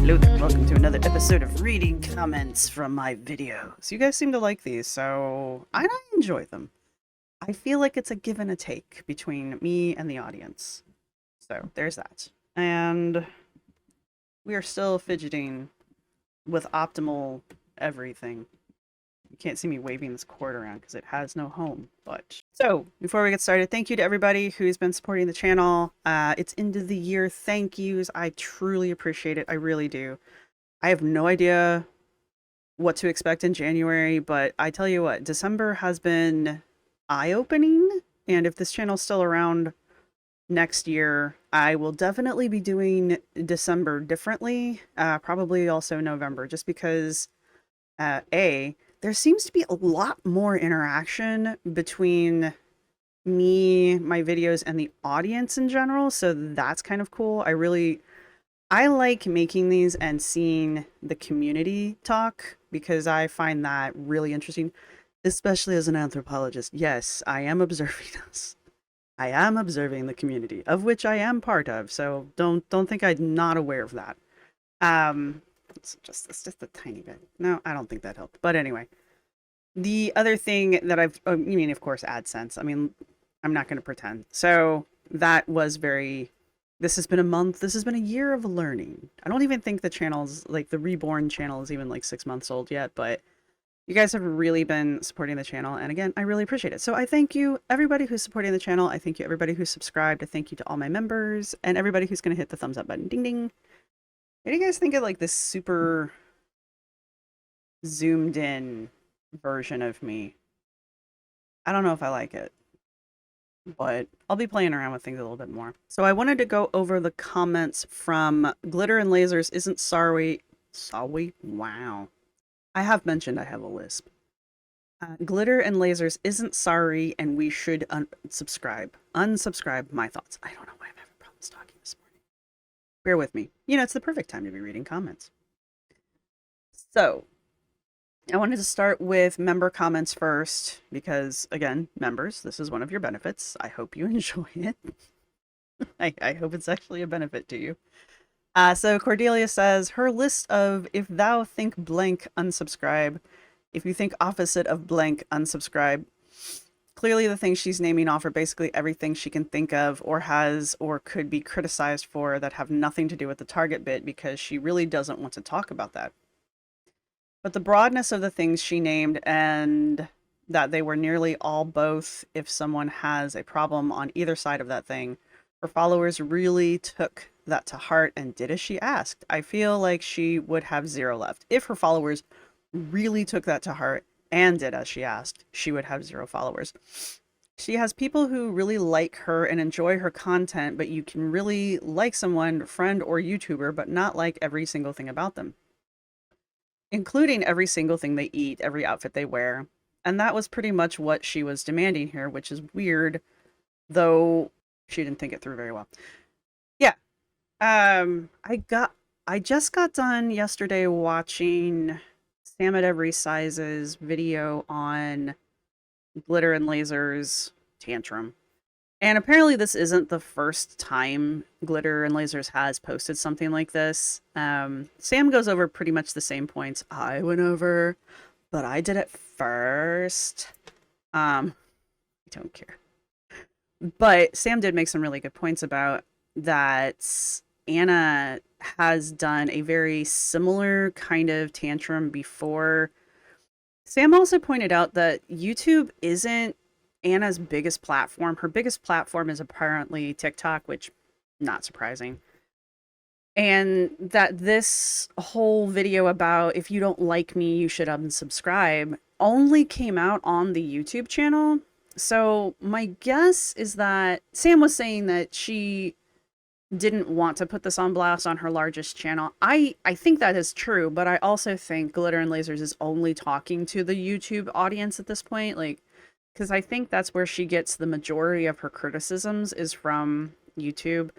Hello there, welcome to another episode of reading comments from my videos. You guys seem to like these, so I enjoy them. I feel like it's a give and a take between me and the audience. So there's that. And we are still fidgeting with optimal everything. You can't see me waving this cord around because it has no home. But so before we get started, thank you to everybody who's been supporting the channel. It's end of the year thank yous. I truly appreciate it. I really do. I have no idea what to expect in January, but I tell you what, December has been eye-opening. And if this channel's still around next year, I will definitely be doing December differently. Probably also November, just because there seems to be a lot more interaction between me, my videos, and the audience in general. So that's kind of cool. I like making these and seeing the community talk because I find that really interesting, especially as an anthropologist. Yes, I am observing us. I am observing the community, of which I am part of. So don't think I'm not aware of that. It's just a tiny bit. No, I don't think that helped. But anyway, the other thing that you mean, of course, AdSense. I mean, I'm not going to pretend. So that was very, this has been a month. This has been a year of learning. I don't even think the channel's, like the Reborn channel is even like 6 months old yet, but you guys have really been supporting the channel. And again, I really appreciate it. So I thank you, everybody who's supporting the channel. I thank you, everybody who's subscribed. I thank you to all my members and everybody who's going to hit the thumbs up button. Ding, ding. What do you guys think of like this super zoomed in version of me? I don't know if I like it, but I'll be playing around with things a little bit more. So I wanted to go over the comments from Glitter and Lasers isn't sorry. Sorry? Wow. I have mentioned I have a lisp. Glitter and Lasers isn't sorry and we should unsubscribe. Unsubscribe my thoughts. I don't know why I'm having problems talking this morning. Bear with me. You know, it's the perfect time to be reading comments. So, I wanted to start with member comments first because, again, members, this is one of your benefits. I hope you enjoy it. I hope it's actually a benefit to you. So Cordelia says, her list of if thou think blank, unsubscribe. If you think opposite of blank, unsubscribe. Clearly the things she's naming off are basically everything she can think of or has or could be criticized for that have nothing to do with the target bit because she really doesn't want to talk about that. But the broadness of the things she named and that they were nearly all both if someone has a problem on either side of that thing, her followers really took that to heart and did as she asked. I feel like she would have 0 left. If her followers really took that to heart and did as she asked, she would have 0 followers. She has people who really like her and enjoy her content, but you can really like someone, friend or YouTuber, but not like every single thing about them, including every single thing they eat, every outfit they wear. And that was pretty much what she was demanding here, which is weird, though she didn't think it through very well. Yeah. I just got done yesterday watching Sam at Every Size's video on Glitter and Lasers tantrum. And apparently this isn't the first time Glitter and Lasers has posted something like this. Sam goes over pretty much the same points I went over, but I did it first. I don't care. But Sam did make some really good points about that Anna has done a very similar kind of tantrum before. Sam also pointed out that YouTube isn't Anna's biggest platform. Her biggest platform is apparently TikTok, which not surprising. And that this whole video about if you don't like me, you should unsubscribe only came out on the YouTube channel. So my guess is that Sam was saying that she didn't want to put this on blast on her largest channel. I think that is true, but I also think Glitter and Lasers is only talking to the YouTube audience at this point. Like, because I think that's where she gets the majority of her criticisms is from YouTube.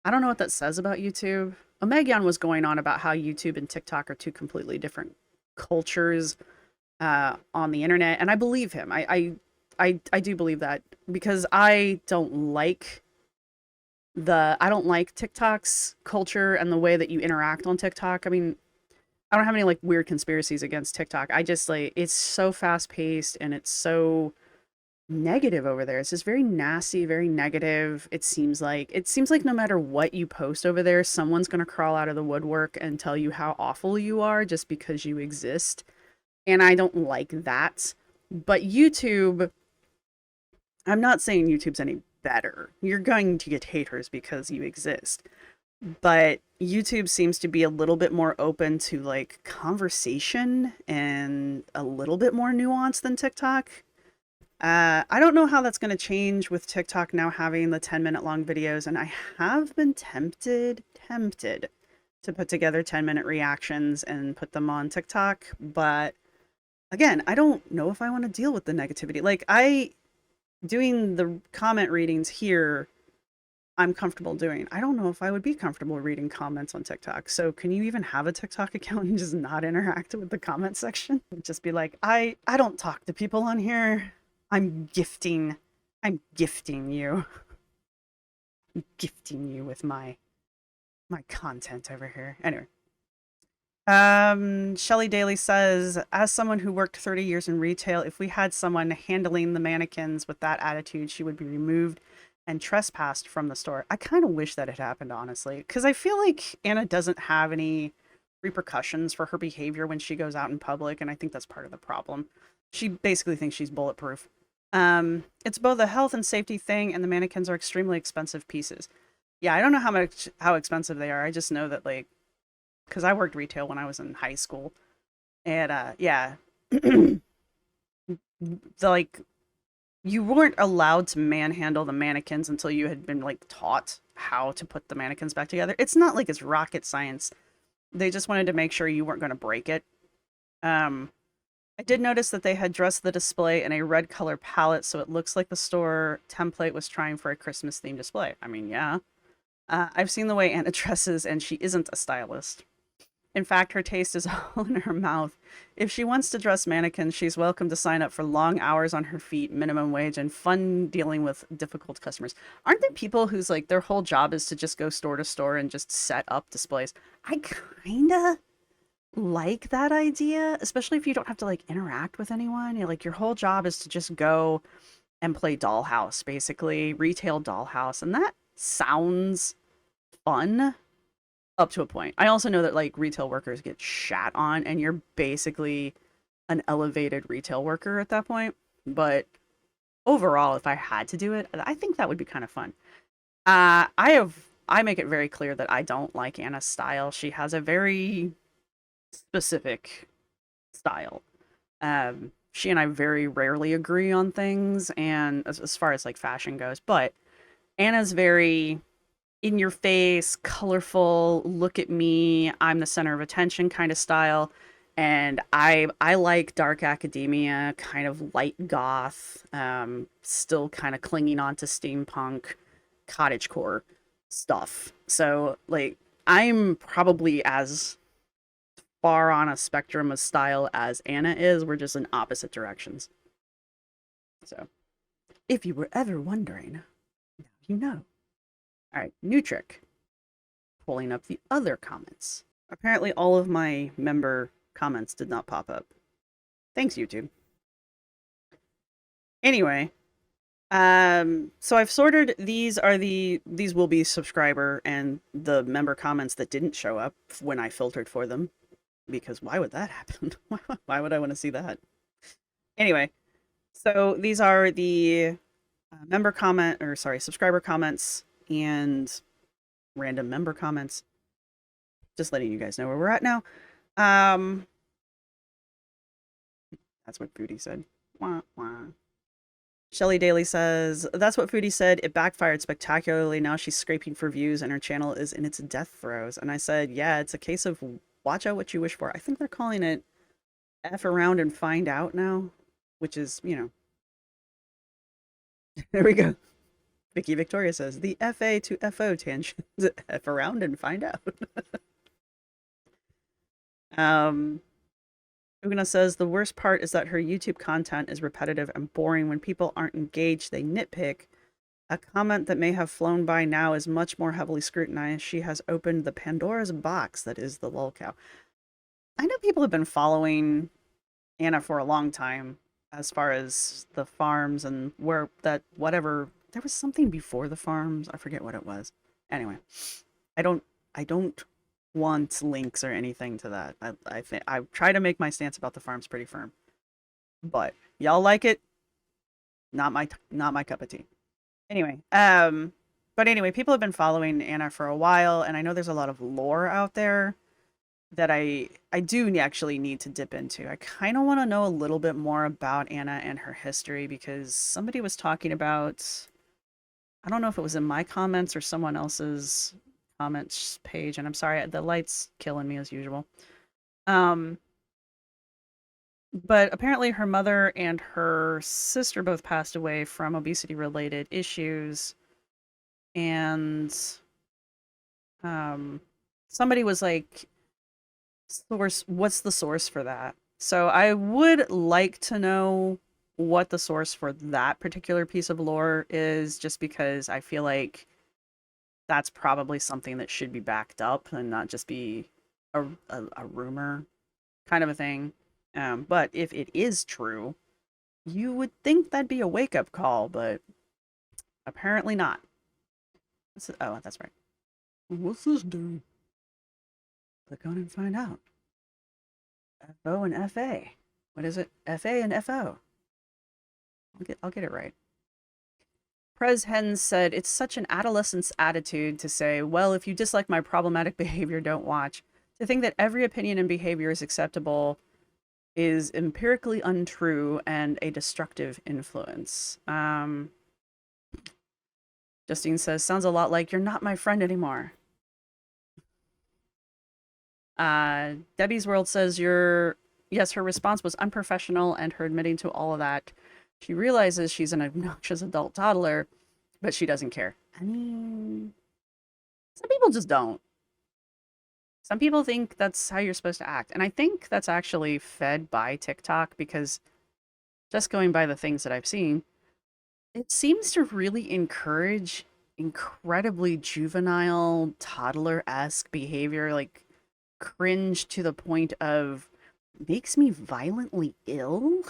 I don't know what that says about YouTube. Omegion was going on about how YouTube and TikTok are two completely different cultures on the internet, and I believe him. I do believe that because I don't like I don't like TikTok's culture and the way that you interact on TikTok. I mean, I don't have any like weird conspiracies against TikTok. I just like it's so fast paced and it's so negative over there. It's just very nasty, very negative. It seems like no matter what you post over there, someone's going to crawl out of the woodwork and tell you how awful you are just because you exist. And I don't like that. But YouTube, I'm not saying YouTube's any better. You're going to get haters because you exist. But YouTube seems to be a little bit more open to like conversation and a little bit more nuance than TikTok. I don't know how that's going to change with TikTok now having the 10-minute long videos, and I have been tempted to put together 10-minute reactions and put them on TikTok, but again, I don't know if I want to deal with the negativity. Like I doing the comment readings here, I'm comfortable doing. I don't know if I would be comfortable reading comments on TikTok. So can you even have a TikTok account and just not interact with the comment section? Just be like, I don't talk to people on here. I'm gifting I'm gifting you. I'm gifting you with my content over here. Anyway. Shelly Daly says, as someone who worked 30 years in retail, if we had someone handling the mannequins with that attitude, she would be removed and trespassed from the store. I kind of wish that had happened, honestly, because I feel like Anna doesn't have any repercussions for her behavior when she goes out in public, and I think that's part of the problem. She basically thinks she's bulletproof. It's both a health and safety thing, and the mannequins are extremely expensive pieces. Yeah, I don't know how expensive they are. I just know that like because I worked retail when I was in high school, and yeah, the like you weren't allowed to manhandle the mannequins until you had been like taught how to put the mannequins back together. It's not like it's rocket science. They just wanted to make sure you weren't going to break it. Um, I did notice that they had dressed the display in a red color palette, so it looks like the store template was trying for a Christmas themed display. I mean, yeah. I've seen the way Anna dresses, and she isn't a stylist. In fact, her taste is all in her mouth. If she wants to dress mannequins, she's welcome to sign up for long hours on her feet, minimum wage, and fun dealing with difficult customers. Aren't there people whose like their whole job is to just go store to store and just set up displays? I kinda like that idea, especially if you don't have to like interact with anyone. Like your whole job is to just go and play dollhouse, basically, retail dollhouse, and that sounds fun up to a point. I also know that like retail workers get shat on and you're basically an elevated retail worker at that point. But overall, if I had to do it, I think that would be kind of fun. I make it very clear that I don't like Anna's style. She has a very specific style. She and I very rarely agree on things and as far as like fashion goes, but Anna's very in your face, colorful, look at me, I'm the center of attention kind of style. And I like dark academia, kind of light goth, still kind of clinging on to steampunk, cottagecore stuff. So like I'm probably as far on a spectrum of style as Anna is. We're just in opposite directions. So if you were ever wondering, now you know. All right, new trick. Pulling up the other comments. Apparently all of my member comments did not pop up. Thanks, YouTube. Anyway, so I've sorted these will be subscriber and the member comments that didn't show up when I filtered for them. Because why would that happen? Why would I want to see that? Anyway, so these are the member comment, or sorry, subscriber comments and random member comments. Just letting you guys know where we're at now. That's what Foodie said. Wah, wah. Shelly Daly says, that's what Foodie said. It backfired spectacularly. Now she's scraping for views and her channel is in its death throes. And I said, yeah, it's a case of watch out what you wish for. I think they're calling it F around and find out now, which is, you know. There we go. Vicky Victoria says, the FA to FO tangent. F around and find out. Ugana says, the worst part is that her YouTube content is repetitive and boring. When people aren't engaged, they nitpick. A comment that may have flown by now is much more heavily scrutinized. She has opened the Pandora's box that is the lolcow. I know people have been following Anna for a long time as far as the farms and where that whatever there was something before the farms. I forget what it was. Anyway, I don't want links or anything to that. I think I try to make my stance about the farms pretty firm. But y'all like it, not my cup of tea. Anyway, but anyway, people have been following Anna for a while, and I know there's a lot of lore out there that I do actually need to dip into. I kind of want to know a little bit more about Anna and her history because somebody was talking about, I don't know if it was in my comments or someone else's comments page, and I'm sorry, the light's killing me as usual. Um, but apparently her mother and her sister both passed away from obesity related issues, and um somebody was like, source, what's the source for that? So I would like to know what the source for that particular piece of lore is, just because I feel like that's probably something that should be backed up and not just be a rumor kind of a thing. But if it is true, you would think that'd be a wake up call, but apparently not. Oh, that's right. What's this do? Click on and find out. FO and FA. What is it? FA and FO. I'll get it right. Prez Hens said, it's such an adolescent's attitude to say, well, if you dislike my problematic behavior, don't watch. To think that every opinion and behavior is acceptable is empirically untrue and a destructive influence. Justine says, sounds a lot like you're not my friend anymore. Debbie's World says, yes, her response was unprofessional, and her admitting to all of that. She realizes she's an obnoxious adult toddler, but she doesn't care. I mean, some people just don't. Some people think that's how you're supposed to act. And I think that's actually fed by TikTok, because just going by the things that I've seen, it seems to really encourage incredibly juvenile, toddler-esque behavior, like cringe to the point of makes me violently ill.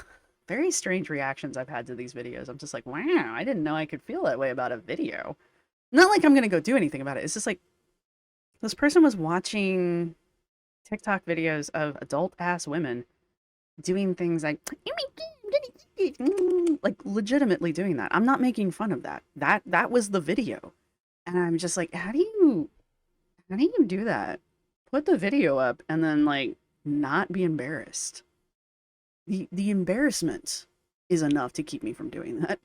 Very strange reactions I've had to these videos. I'm just like, wow, I didn't know I could feel that way about a video. Not like I'm gonna go do anything about it. It's just like this person was watching TikTok videos of adult ass women doing things like legitimately doing that. I'm not making fun of that. That was the video. And I'm just like, how do you do that? Put the video up and then like not be embarrassed. The embarrassment is enough to keep me from doing that.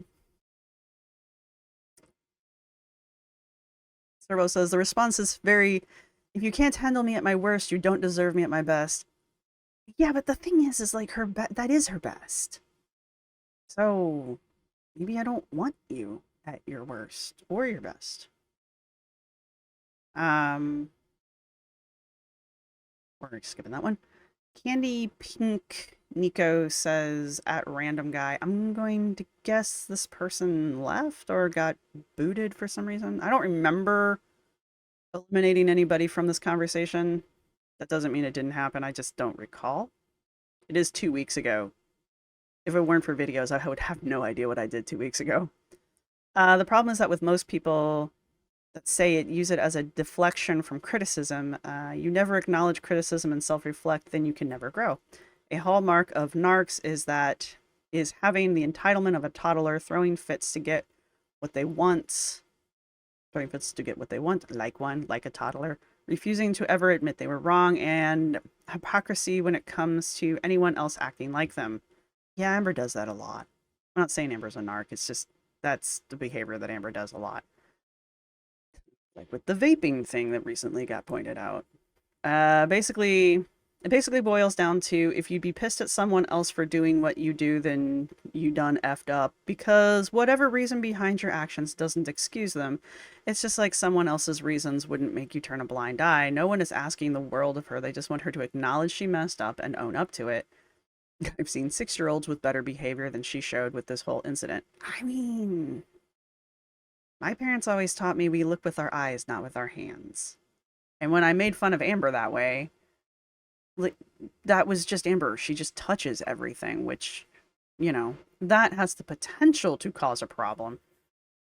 Servo says the response is very, if you can't handle me at my worst, you don't deserve me at my best. Yeah, but the thing is like that is her best. So maybe I don't want you at your worst or your best. Um, we're skipping that one. Candy Pink Nico says, at random guy, I'm going to guess this person left or got booted for some reason. I don't remember eliminating anybody from this conversation. That doesn't mean it didn't happen. I just don't recall. It is 2 weeks ago. If it weren't for videos, I would have no idea what I did 2 weeks ago. The problem is that with most people that say it, use it as a deflection from criticism. You never acknowledge criticism and self-reflect, then you can never grow. A hallmark of narcs is having the entitlement of a toddler, throwing fits to get what they want, like a toddler, refusing to ever admit they were wrong, and hypocrisy when it comes to anyone else acting like them. Yeah, Amber does that a lot. I'm not saying Amber's a narc, it's just that's the behavior that Amber does a lot. Like with the vaping thing that recently got pointed out. It basically boils down to, if you'd be pissed at someone else for doing what you do, then you done effed up, because whatever reason behind your actions doesn't excuse them. It's just like someone else's reasons wouldn't make you turn a blind eye. No one is asking the world of her. They just want her to acknowledge she messed up and own up to it. I've seen 6-year-olds with better behavior than she showed with this whole incident. I mean, My parents always taught me we look with our eyes, not with our hands. And when I made fun of Amber that way, like, that was just Amber. She just touches everything, which, that has the potential to cause a problem.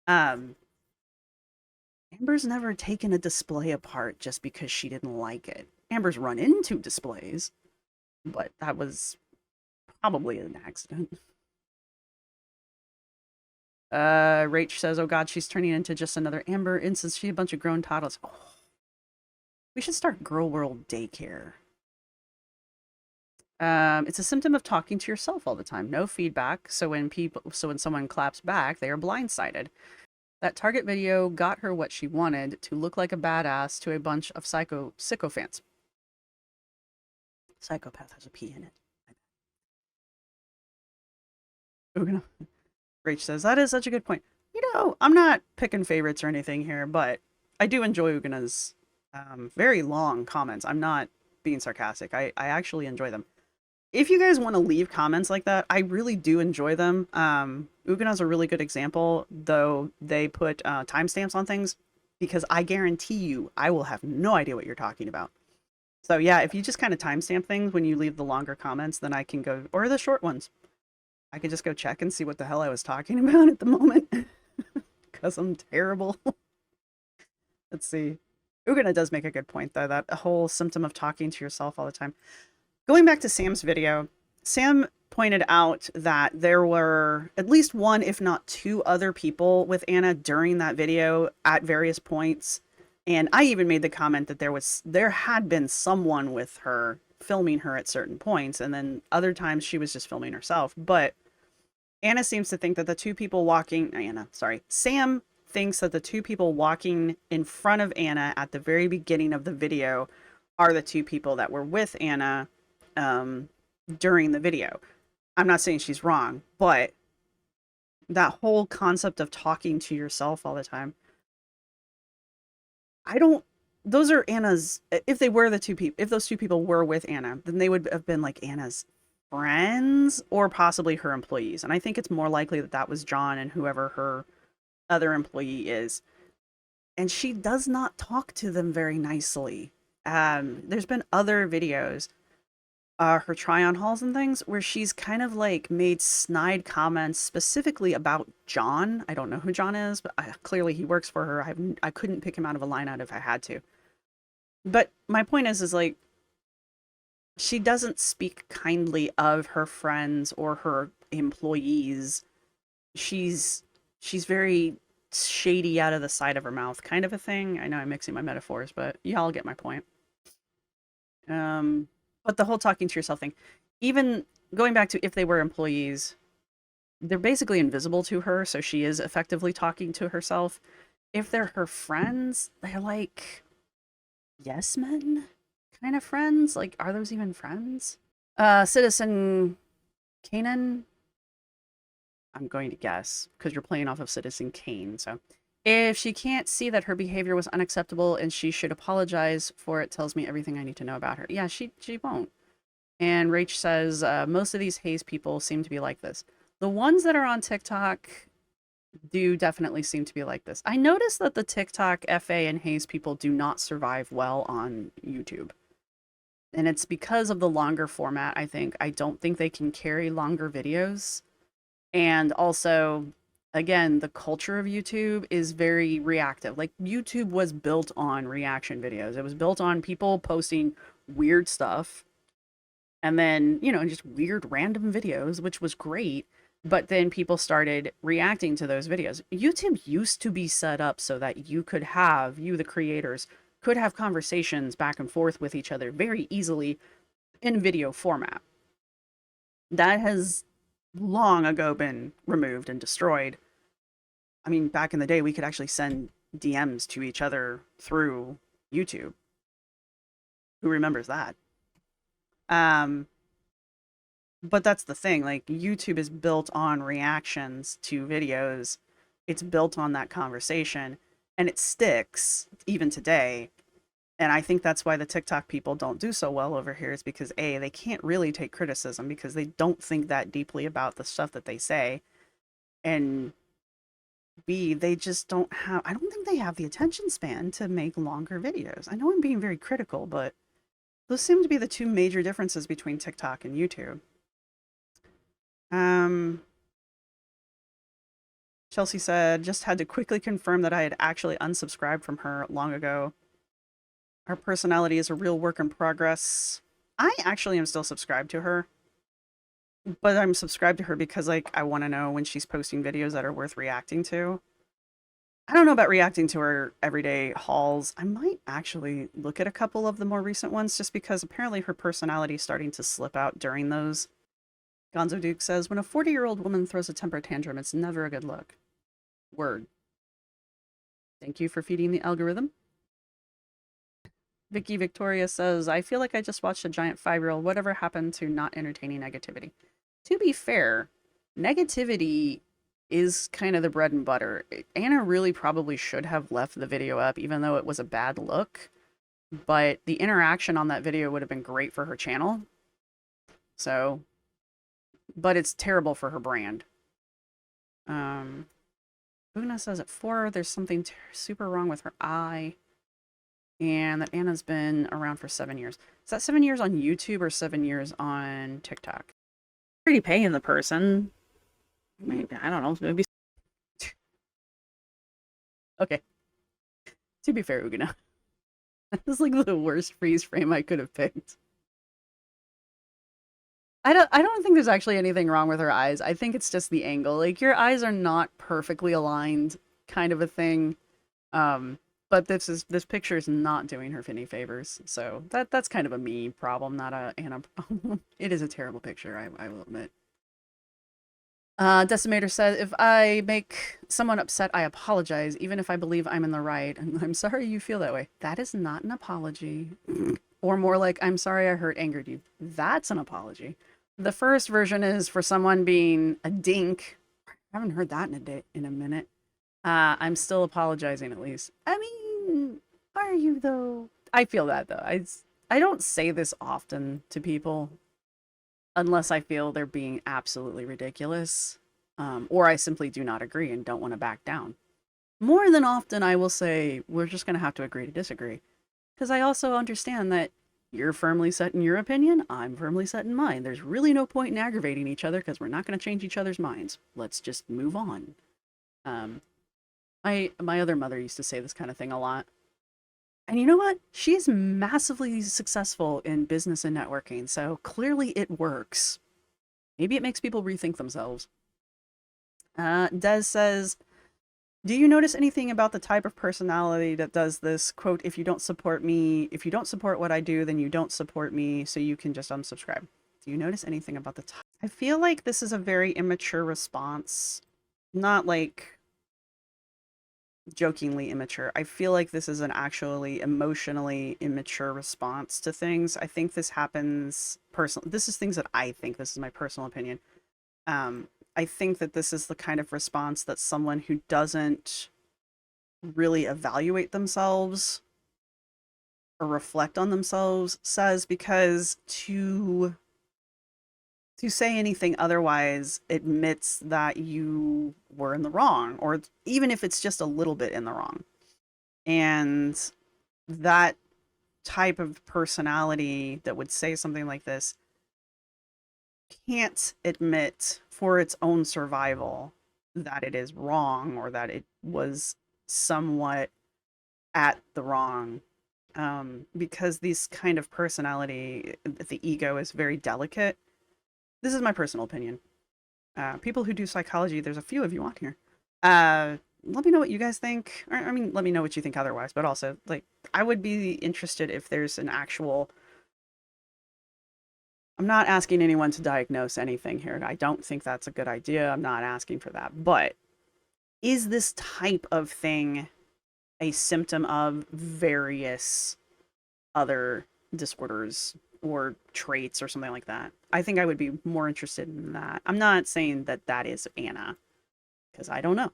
Um, Amber's never taken a display apart just because she didn't like it. Amber's run into displays, but that was probably an accident. Rach says, oh god, she's turning into just another Amber instance. She a bunch of grown toddlers. Oh, we should start Girl World daycare. It's a symptom of talking to yourself all the time. No feedback. So when someone claps back, they are blindsided. That Target video got her what she wanted, to look like a badass to a bunch of sycophants. Psychopath has a P in it. Ugana. Rach says, that is such a good point. I'm not picking favorites or anything here, but I do enjoy Ugana's very long comments. I'm not being sarcastic. I actually enjoy them. If you guys want to leave comments like that, I really do enjoy them. Ugana's a really good example, though they put timestamps on things, because I guarantee you I will have no idea what you're talking about. So yeah, if you just kind of timestamp things when you leave the longer comments, then I can go, or the short ones. I can just go check and see what the hell I was talking about at the moment, because I'm terrible. Let's see. Ugana does make a good point, though, that whole symptom of talking to yourself all the time. Going back to Sam's video, Sam pointed out that there were at least one, if not two other people with Anna during that video at various points. And I even made the comment that there had been someone with her filming her at certain points, and then other times she was just filming herself. But Anna seems to think that Sam thinks that the two people walking in front of Anna at the very beginning of the video are the two people that were with Anna during the video. I'm not saying she's wrong, but that whole concept of talking to yourself all the time, those are Anna's, if those two people were with Anna, then they would have been like Anna's friends or possibly her employees. And I think it's more likely that that was John and whoever her other employee is. And she does not talk to them very nicely. There's been other videos, her try-on hauls and things, where she's kind of like made snide comments specifically about John. I don't know who John is, but clearly he works for her. I couldn't pick him out of a lineup if I had to. But my point is like, she doesn't speak kindly of her friends or her employees. She's very shady out of the side of her mouth kind of a thing. I know I'm mixing my metaphors, but y'all get my point. But the whole talking to yourself thing, even going back to if they were employees, they're basically invisible to her, so she is effectively talking to herself. If they're her friends, they're like yes men kind of friends. Like, are those even friends? Citizen Kanan, I'm going to guess, because you're playing off of Citizen Kane. So if she can't see that her behavior was unacceptable and she should apologize for it, tells me everything I need to know about her. Yeah, she won't. And Rach says, most of these Haze people seem to be like this. The ones that are on TikTok do definitely seem to be like this. I noticed that the TikTok FA and Haze people do not survive well on YouTube. And it's because of the longer format, I think. I don't think they can carry longer videos. And also, again, the culture of YouTube is very reactive. Like, YouTube was built on reaction videos. It was built on people posting weird stuff and then, just weird random videos, which was great. But then people started reacting to those videos. YouTube used to be set up so that you, the creators, could have conversations back and forth with each other very easily in video format. That has long ago been removed and destroyed. I mean, back in the day, we could actually send DMs to each other through YouTube. Who remembers that? But that's the thing. Like, YouTube is built on reactions to videos. It's built on that conversation, and it sticks even today. And I think that's why the TikTok people don't do so well over here, is because A, they can't really take criticism because they don't think that deeply about the stuff that they say. And B, they just don't have, I don't think they have the attention span to make longer videos. I know I'm being very critical, but those seem to be the two major differences between TikTok and YouTube. Um, Chelsea said, just had to quickly confirm that I had actually unsubscribed from her long ago. Her personality is a real work in progress. I actually am still subscribed to her, but I'm subscribed to her because, like, I want to know when she's posting videos that are worth reacting to. I don't know about reacting to her everyday hauls. I might actually look at a couple of the more recent ones just because apparently her personality is starting to slip out during those. Gonzo Duke says, when a 40-year-old woman throws a temper tantrum, it's never a good look. Word. Thank you for feeding the algorithm. Vicky Victoria says, I feel like I just watched a giant 5-year-old. Whatever happened to not entertaining negativity? To be fair, negativity is kind of the bread and butter. Anna really probably should have left the video up, even though it was a bad look. But the interaction on that video would have been great for her channel. So, but it's terrible for her brand. Una says at 4, there's something super wrong with her eye. And that Anna's been around for 7 years. Is that 7 years on YouTube or 7 years on TikTok? Pretty paying the person. Maybe, I don't know, maybe. Okay. To be fair, Ugina. That's like the worst freeze frame I could have picked. I don't think there's actually anything wrong with her eyes. I think it's just the angle. Like, your eyes are not perfectly aligned, kind of a thing. But this picture is not doing her any favors. So that's kind of a me problem, not a Anna problem. It is a terrible picture, I will admit. Decimator said, if I make someone upset, I apologize, even if I believe I'm in the right. And I'm sorry you feel that way. That is not an apology. Or more like, I'm sorry I hurt, angered you. That's an apology. The first version is for someone being a dink. I haven't heard that in a minute. I'm still apologizing at least. I mean, are you though? I feel that though. I don't say this often to people unless I feel they're being absolutely ridiculous, or I simply do not agree and don't want to back down. More than often, I will say, we're just going to have to agree to disagree. Because I also understand that you're firmly set in your opinion, I'm firmly set in mine. There's really no point in aggravating each other because we're not going to change each other's minds. Let's just move on. My other mother used to say this kind of thing a lot. And you know what? She's massively successful in business and networking, so clearly it works. Maybe it makes people rethink themselves. Des says, do you notice anything about the type of personality that does this? Quote, if you don't support me, if you don't support what I do, then you don't support me, so you can just unsubscribe. Do you notice anything about the type? I feel like this is a very immature response. Not like jokingly immature. I feel like this is an actually emotionally immature response to things. I think this happens personally. This is things that I think. This is my personal opinion. I think that this is the kind of response that someone who doesn't really evaluate themselves or reflect on themselves says, because to say anything otherwise admits that you were in the wrong, or even if it's just a little bit in the wrong. And that type of personality that would say something like this can't admit for its own survival that it is wrong or that it was somewhat at the wrong. Because this kind of personality, the ego is very delicate. This is my personal opinion. People who do psychology, there's a few of you on here. Let me know what you guys think. Or, I mean, let me know what you think otherwise, but also, like, I would be interested if there's an actual... I'm not asking anyone to diagnose anything here. I don't think that's a good idea. I'm not asking for that. But is this type of thing a symptom of various other disorders or traits or something like that? I think I would be more interested in that. I'm not saying that that is Anna, because I don't know.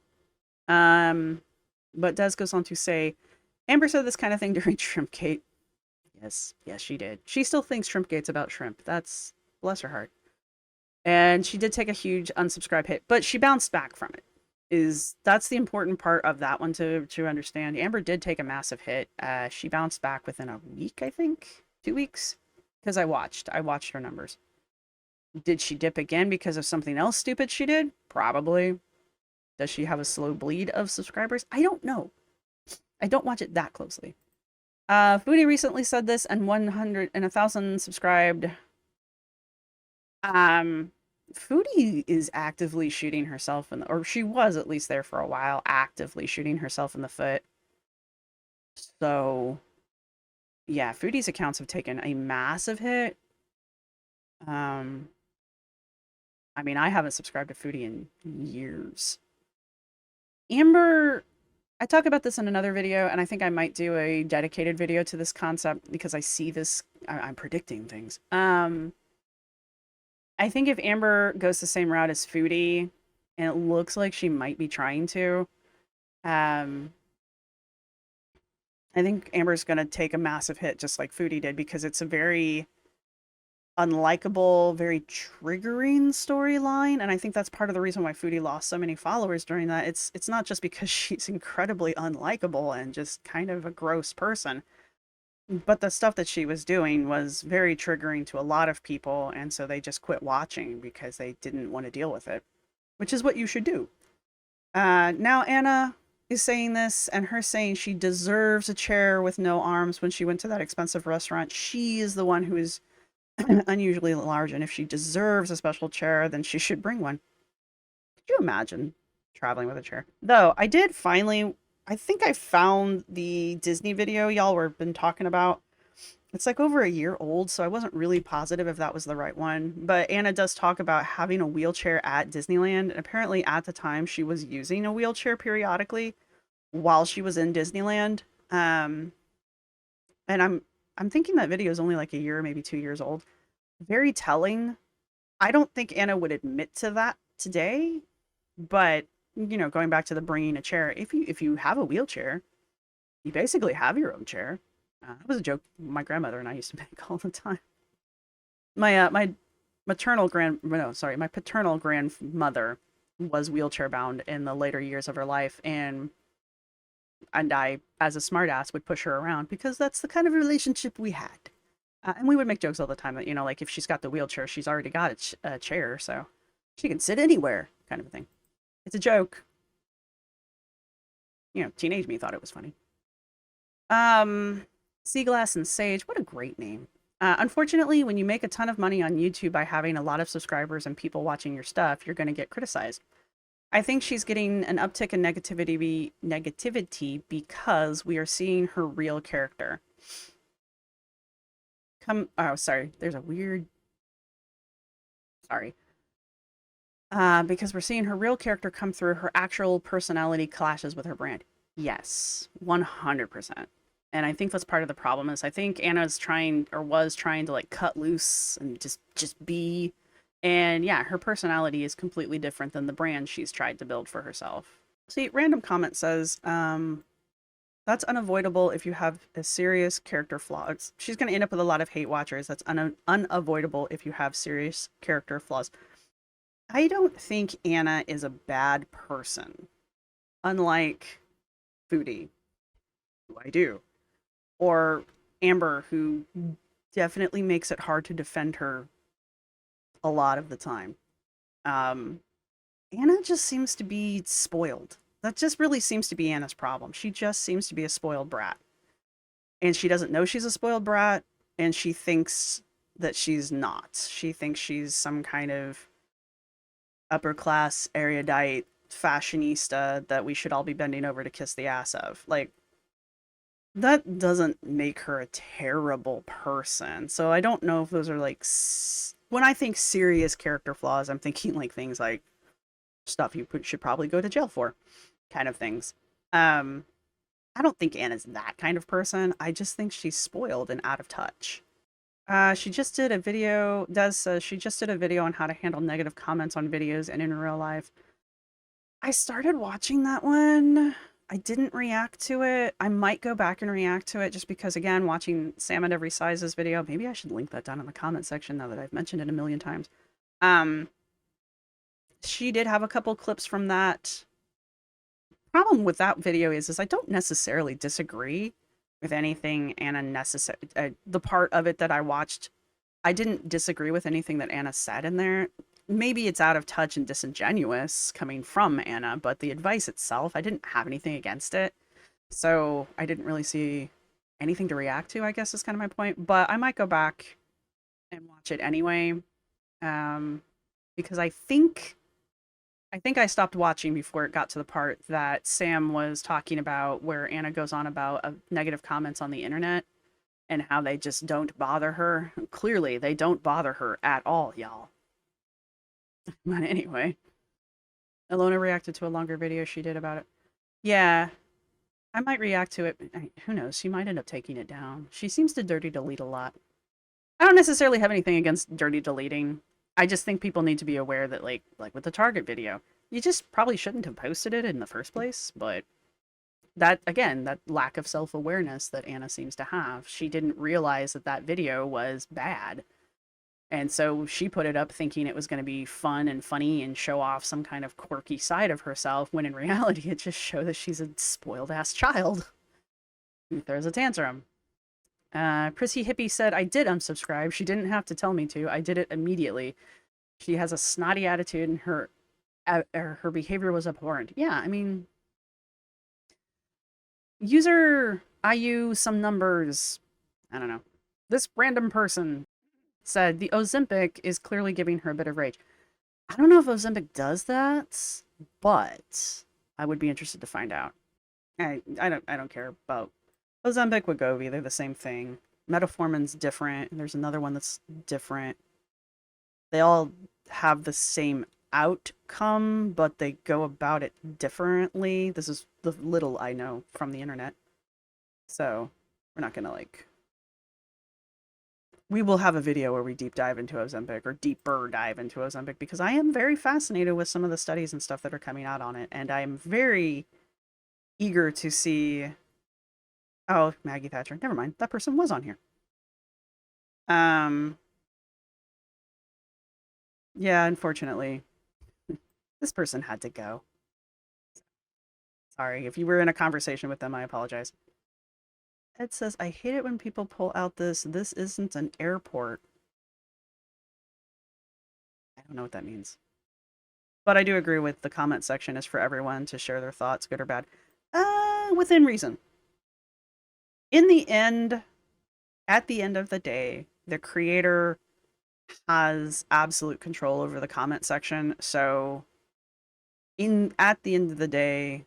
But Des goes on to say, Amber said this kind of thing during Shrimpgate. Yes, she did. She still thinks Shrimpgate's about shrimp. That's, bless her heart. And she did take a huge unsubscribe hit, but she bounced back from it. is that's the important part of that one to understand. Amber did take a massive hit. She bounced back within a week, I think, 2 weeks, because I watched her numbers. Did she dip again because of something else stupid she did? Probably. Does she have a slow bleed of subscribers? I don't know. I don't watch it that closely. Foodie recently said this, and 100 and 1,000 subscribed. Um, Foodie is actively shooting herself in the, or she was at least there for a while, actively shooting herself in the foot. So, yeah, Foodie's accounts have taken a massive hit. Um, I mean, I haven't subscribed to Foodie in years. Amber, I talk about this in another video, and I think I might do a dedicated video to this concept because I see this. I'm predicting things. I think if Amber goes the same route as Foodie, and it looks like she might be trying to, um, I think Amber's going to take a massive hit just like Foodie did because it's a very unlikable, very triggering storyline, and I think that's part of the reason why Foodie lost so many followers during that. It's not just because she's incredibly unlikable and just kind of a gross person, but the stuff that she was doing was very triggering to a lot of people, and so they just quit watching because they didn't want to deal with it, which is what you should do. Now Anna is saying this, and her saying she deserves a chair with no arms when she went to that expensive restaurant. She is the one who is unusually large, and if she deserves a special chair, then she should bring one. Could you imagine traveling with a chair? Though I did finally, I think I found the Disney video y'all were been talking about. It's like over a year old, so I wasn't really positive if that was the right one. But Anna does talk about having a wheelchair at Disneyland, and apparently at the time she was using a wheelchair periodically while she was in Disneyland. Um, and I'm thinking that video is only like a year, maybe 2 years old. Very telling. I don't think Anna would admit to that today, but going back to the bringing a chair, if you have a wheelchair, you basically have your own chair. That was a joke my grandmother and I used to make all the time. My maternal grand no sorry my paternal grandmother was wheelchair bound in the later years of her life, and I, as a smartass, would push her around because that's the kind of relationship we had. And we would make jokes all the time that, like if she's got the wheelchair, she's already got a chair, so she can sit anywhere, kind of a thing. It's a joke. Teenage me thought it was funny. Seaglass and Sage, what a great name. Unfortunately, when you make a ton of money on YouTube by having a lot of subscribers and people watching your stuff, you're going to get criticized. I think she's getting an uptick in negativity because we are seeing her real character. Oh, sorry. There's a weird. Sorry. Because we're seeing her real character come through. Her actual personality clashes with her brand. Yes, 100%. And I think that's part of the problem. Is I think Anna's trying or was trying to like cut loose and just be. And yeah, her personality is completely different than the brand she's tried to build for herself. See, random comment says, that's unavoidable if you have a serious character flaw. She's going to end up with a lot of hate watchers. That's unavoidable if you have serious character flaws. I don't think Anna is a bad person, unlike Foodie, who I do, or Amber, who definitely makes it hard to defend her a lot of the time. Anna just seems to be spoiled. That just really seems to be Anna's problem. She just seems to be a spoiled brat. And she doesn't know she's a spoiled brat, and she thinks that she's not. She thinks she's some kind of upper class, erudite, fashionista that we should all be bending over to kiss the ass of. Like, that doesn't make her a terrible person. So I don't know if those are like, when I think serious character flaws, I'm thinking like things like stuff you should probably go to jail for, kind of things. I don't think Anna's that kind of person. I just think she's spoiled and out of touch. She just did a video, she just did a video on how to handle negative comments on videos and in real life. I started watching that one. I didn't react to it. I might go back and react to it just because, again, watching Sam at Every Size's video, maybe I should link that down in the comment section now that I've mentioned it a million times. She did have a couple clips from that problem with that video is I don't necessarily disagree with anything Anna necessary. The part of it that I watched, I didn't disagree with anything that Anna said in there. Maybe it's out of touch and disingenuous coming from Anna, but the advice itself, I didn't have anything against it. So I didn't really see anything to react to, I guess is kind of my point. But I might go back and watch it anyway. Um, because I think I stopped watching before it got to the part that Sam was talking about where Anna goes on about negative comments on the internet and how they just don't bother her. Clearly, they don't bother her at all, y'all. But anyway, Alona reacted to a longer video she did about it. Yeah, I might react to it. Who knows? She might end up taking it down. She seems to dirty delete a lot. I don't necessarily have anything against dirty deleting. I just think people need to be aware that, like with the Target video, you just probably shouldn't have posted it in the first place. But that, again, that lack of self-awareness that Anna seems to have, she didn't realize that that video was bad. And so she put it up thinking it was going to be fun and funny and show off some kind of quirky side of herself, when in reality it just showed that she's a spoiled-ass child who throws a tantrum. Prissy Hippie said, I did unsubscribe. She didn't have to tell me to. I did it immediately. She has a snotty attitude and her behavior was abhorrent. Yeah, I mean, user IU some numbers. I don't know. This random person said the Ozempic is clearly giving her a bit of rage. I don't know if Ozempic does that, but I would be interested to find out. I don't care about Ozempic, Wegovy. They're the same thing. Metformin's different. There's another one that's different. They all have the same outcome, but they go about it differently. This is the little I know from the internet. So we're not gonna we will have a video where we deep dive into Ozempic, or deeper dive into Ozempic, because I am very fascinated with some of the studies and stuff that are coming out on it, and I am very eager to see. Oh, Maggie Thatcher. Never mind. That person was on here. Yeah, unfortunately, this person had to go. Sorry. If you were in a conversation with them, I apologize. Ed says, I hate it when people pull out this isn't an airport. I don't know what that means. But I do agree with the comment section is for everyone to share their thoughts, good or bad. Within reason. In the end, at the end of the day, the creator has absolute control over the comment section. So at the end of the day,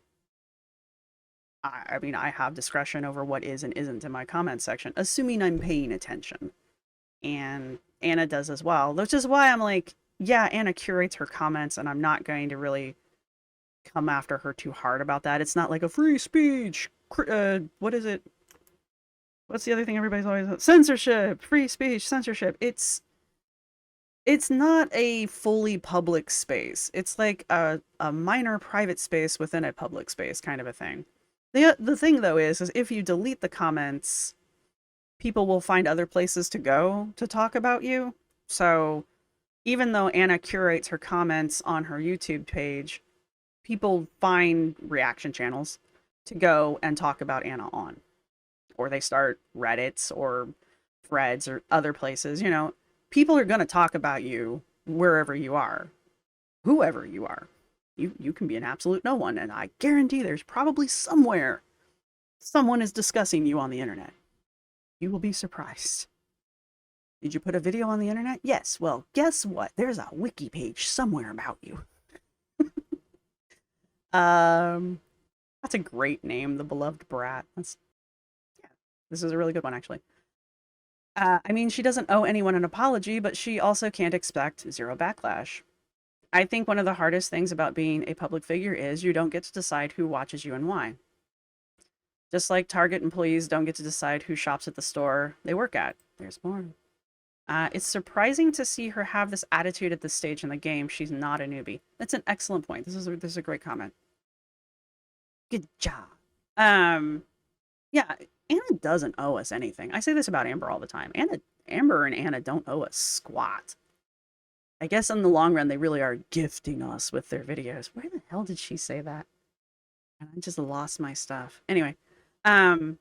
I mean, I have discretion over what is and isn't in my comment section, assuming I'm paying attention. And Anna does as well, which is why I'm like, yeah, Anna curates her comments, and I'm not going to really come after her too hard about that. It's not like a free speech. What is it? What's the other thing everybody's always censorship, free speech, censorship. It's not a fully public space. It's like a minor private space within a public space kind of a thing. The thing, though, is if you delete the comments, people will find other places to go to talk about you. So even though Anna curates her comments on her YouTube page, people find reaction channels to go and talk about Anna on. Or they start Reddits or threads or other places. You know, people are going to talk about you wherever you are, whoever you are. You can be an absolute no one, and I guarantee there's probably somewhere someone is discussing you on the internet. You will be surprised. Did you put a video on the internet? Yes. Well, guess what? There's a wiki page somewhere about you. That's a great name, The Beloved Brat. Yeah, this is a really good one, actually. I mean, she doesn't owe anyone an apology, but she also can't expect zero backlash. I think one of the hardest things about being a public figure is you don't get to decide who watches you and why. Just like Target employees don't get to decide who shops at the store they work at. There's more. It's surprising to see her have this attitude at this stage in the game. She's not a newbie. That's an excellent point. This is a great comment. Good job. Yeah, Anna doesn't owe us anything. I say this about Amber all the time. Amber and Anna don't owe us squat. I guess in the long run, they really are gifting us with their videos. Where the hell did she say that? I just lost my stuff. Anyway, um,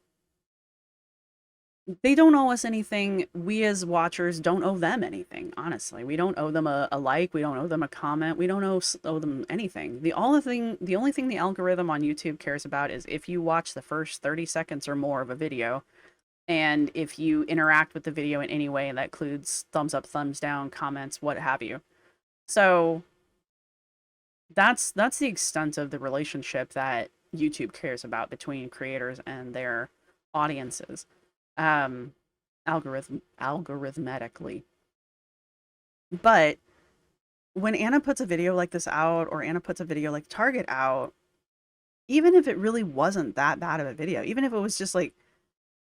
they don't owe us anything. We as watchers don't owe them anything, honestly. We don't owe them a like. We don't owe them a comment. We don't owe them anything. The only thing the algorithm on YouTube cares about is if you watch the first 30 seconds or more of a video, and if you interact with the video in any way, and that includes thumbs up, thumbs down, comments, what have you. So that's the extent of the relationship that YouTube cares about between creators and their audiences, um, algorithmatically. But when Anna puts a video like this out, or Anna puts a video like Target out, even if it really wasn't that bad of a video, even if it was just like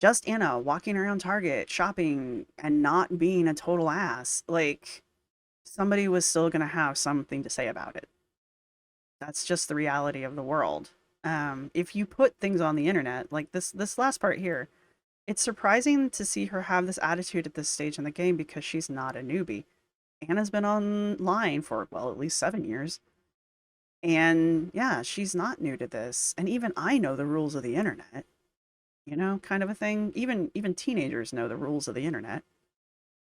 just Anna walking around Target shopping and not being a total ass, like somebody was still gonna have something to say about it. That's just the reality of the world. If you put things on the internet, like this last part here, it's surprising to see her have this attitude at this stage in the game because she's not a newbie. Anna's been online for, well, at least 7 years. And yeah, she's not new to this. And even I know the rules of the internet, you know, kind of a thing. Even teenagers know the rules of the internet.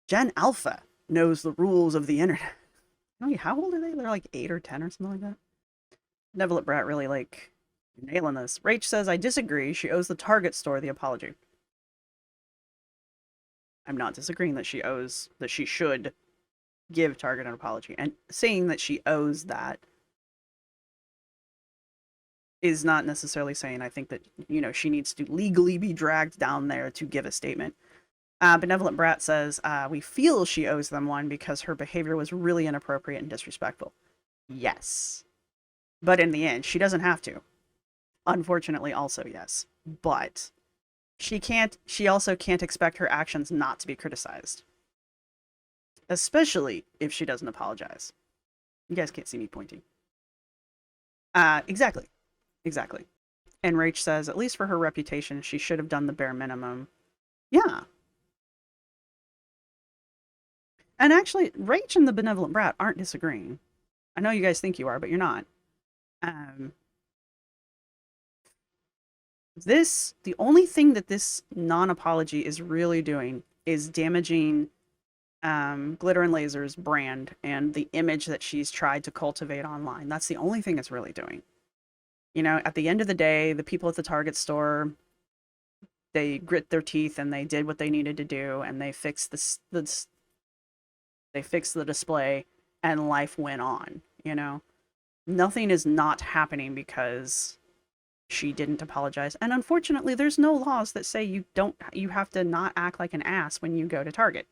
Gen Alpha knows the rules of the internet. I mean, how old are they? They're like 8 or 10 or something like that. Benevolent Brat really like nailing this. Rach says, I disagree. She owes the Target store the apology. I'm not disagreeing that she should give Target an apology. And saying that she owes that is not necessarily saying I think that, you know, she needs to legally be dragged down there to give a statement. Benevolent Brat says, we feel she owes them one because her behavior was really inappropriate and disrespectful. Yes. But in the end, she doesn't have to. Unfortunately, also, yes. But she also can't expect her actions not to be criticized. Especially if she doesn't apologize. You guys can't see me pointing. Exactly. Exactly. And Rach says, at least for her reputation, she should have done the bare minimum. Yeah. And actually, Rach and the Benevolent Brat aren't disagreeing. I know you guys think you are, but you're not. The only thing that this non-apology is really doing is damaging Glitter and Lazer's brand and the image that she's tried to cultivate online. That's the only thing it's really doing. You know, at the end of the day, the people at the Target store, they grit their teeth and they did what they needed to do, and they fixed they fixed the display, and life went on, you know? Nothing is not happening because she didn't apologize. And unfortunately, there's no laws that say you have to not act like an ass when you go to Target.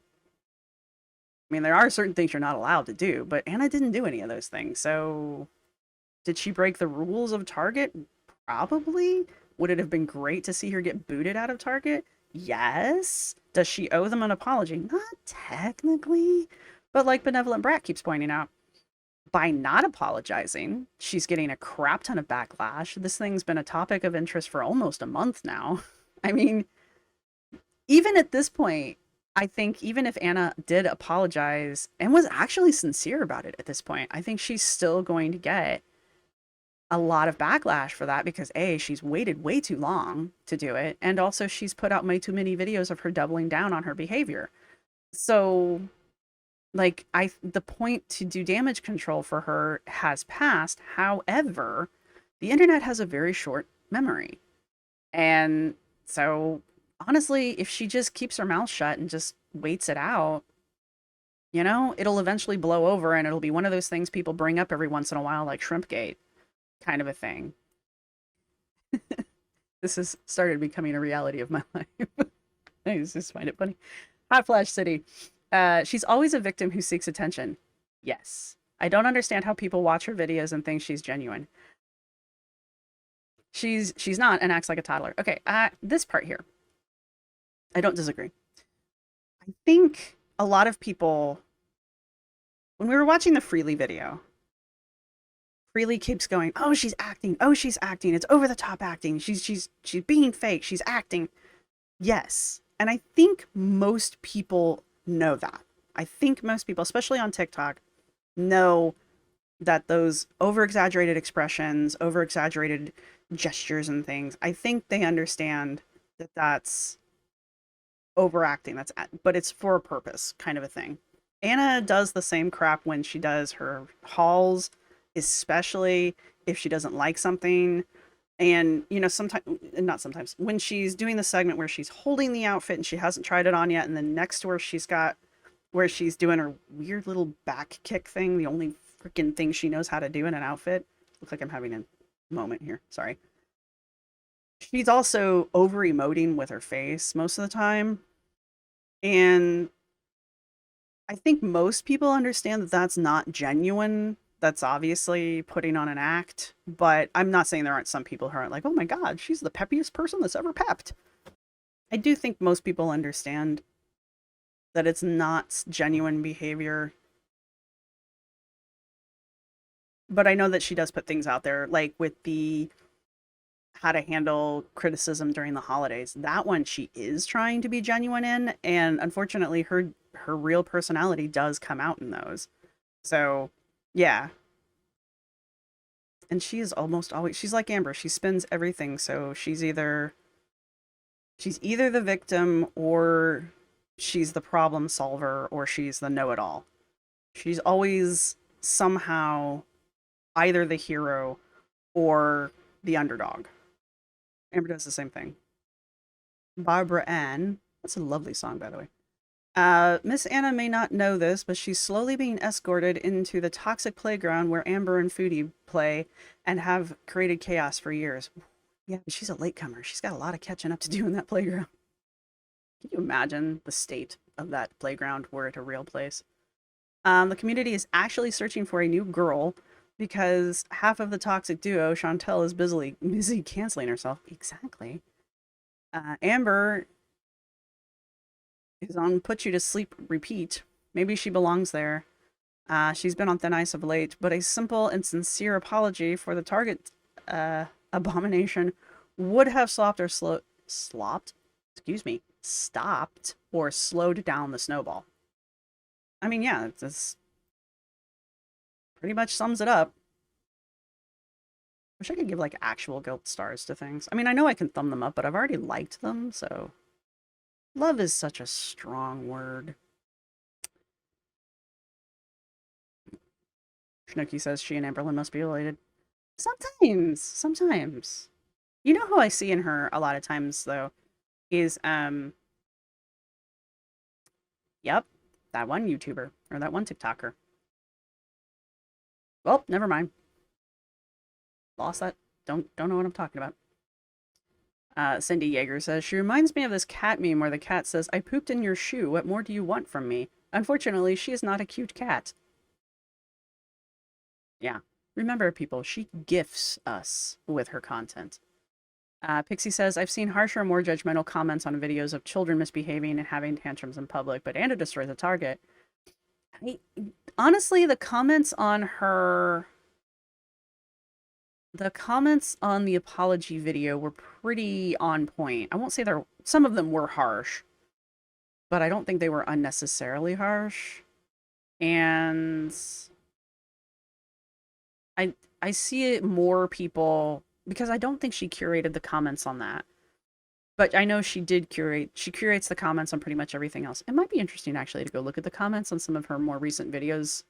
I mean, there are certain things you're not allowed to do, but Anna didn't do any of those things. So did she break the rules of Target? Probably. Would it have been great to see her get booted out of Target? Yes. Does she owe them an apology? Not technically. But like Benevolent Brat keeps pointing out, by not apologizing, she's getting a crap ton of backlash. This thing's been a topic of interest for almost a month now. I mean, even at this point, I think even if Anna did apologize and was actually sincere about it at this point, I think she's still going to get a lot of backlash for that because A, she's waited way too long to do it, and also she's put out way too many videos of her doubling down on her behavior. So like the point to do damage control for her has passed. However, the internet has a very short memory. And so honestly, if she just keeps her mouth shut and just waits it out, you know, it'll eventually blow over and it'll be one of those things people bring up every once in a while, like Shrimpgate kind of a thing. This has started becoming a reality of my life. I just find it funny. Hot Flash City. She's always a victim who seeks attention. Yes. I don't understand how people watch her videos and think she's genuine. She's not and acts like a toddler. Okay, this part here. I don't disagree. I think a lot of people, when we were watching the Freely video, Freely keeps going, oh, she's acting. Oh, she's acting. It's over the top acting. She's being fake. She's acting. Yes. And I think most people know that. I think most people, especially on TikTok, know that those over-exaggerated expressions, over-exaggerated gestures and things. I think they understand that that's overacting. But it's for a purpose, kind of a thing. Anna does the same crap when she does her hauls, especially if she doesn't like something. And sometimes, not sometimes, when she's doing the segment where she's holding the outfit and she hasn't tried it on yet, and then next to her where she's doing her weird little back kick thing, the only freaking thing she knows how to do in an outfit. Looks like I'm having a moment here. Sorry. She's also over emoting with her face most of the time. And I think most people understand that that's not genuine. That's obviously putting on an act. But I'm not saying there aren't some people who aren't like, oh my God, she's the peppiest person that's ever pepped. I do think most people understand that it's not genuine behavior. But I know that she does put things out there, like with the how to handle criticism during the holidays. That one she is trying to be genuine in, and unfortunately her real personality does come out in those. So, yeah. And she is almost always she's like Amber, she spins everything, so she's either the victim or she's the problem solver or she's the know-it-all. She's always somehow either the hero or the underdog. Amber does the same thing. Barbara Ann. That's a lovely song, by the way. Miss Anna may not know this, but she's slowly being escorted into the toxic playground where Amber and Foodie play and have created chaos for years. Yeah, but she's a latecomer. She's got a lot of catching up to do in that playground. Can you imagine the state of that playground were it a real place? The community is actually searching for a new girl because half of the toxic duo, Chantel, is busy canceling herself. Exactly. Amber is on Put You to Sleep repeat. Maybe she belongs there. She's been on thin ice of late, but a simple and sincere apology for the Target abomination would have stopped or slowed down the snowball. I mean, yeah, this pretty much sums it up. Wish I could give like actual guilt stars to things. I mean, I know I can thumb them up, but I've already liked them, so love is such a strong word. Schnooky says she and Amberlynn must be related. Sometimes. You know who I see in her a lot of times though is yep, that one YouTuber or that one TikToker. Well, never mind. Lost that. Don't know what I'm talking about. Cindy Yeager says, she reminds me of this cat meme where the cat says, I pooped in your shoe. What more do you want from me? Unfortunately, she is not a cute cat. Yeah. Remember, people, she gifts us with her content. Pixie says, I've seen harsher, more judgmental comments on videos of children misbehaving and having tantrums in public, but Anna destroys the target. Honestly, the comments on the apology video were pretty on point. I won't say some of them were harsh, but I don't think they were unnecessarily harsh. And I see it more people because I don't think she curated the comments on that. But I know she curates the comments on pretty much everything else. It might be interesting actually to go look at the comments on some of her more recent videos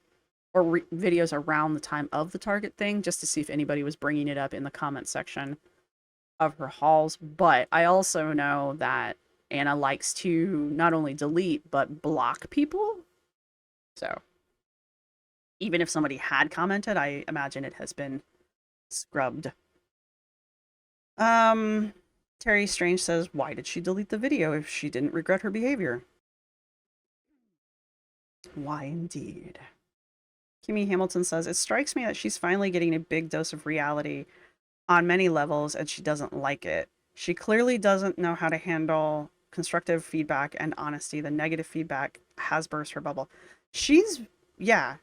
or videos around the time of the Target thing just to see if anybody was bringing it up in the comment section of her hauls. But I also know that Anna likes to not only delete but block people. So even if somebody had commented, I imagine it has been scrubbed. Terry Strange says, why did she delete the video if she didn't regret her behavior? Why indeed? Kimmy Hamilton says, it strikes me that she's finally getting a big dose of reality on many levels and she doesn't like it. She clearly doesn't know how to handle constructive feedback and honesty. The negative feedback has burst her bubble. Yeah,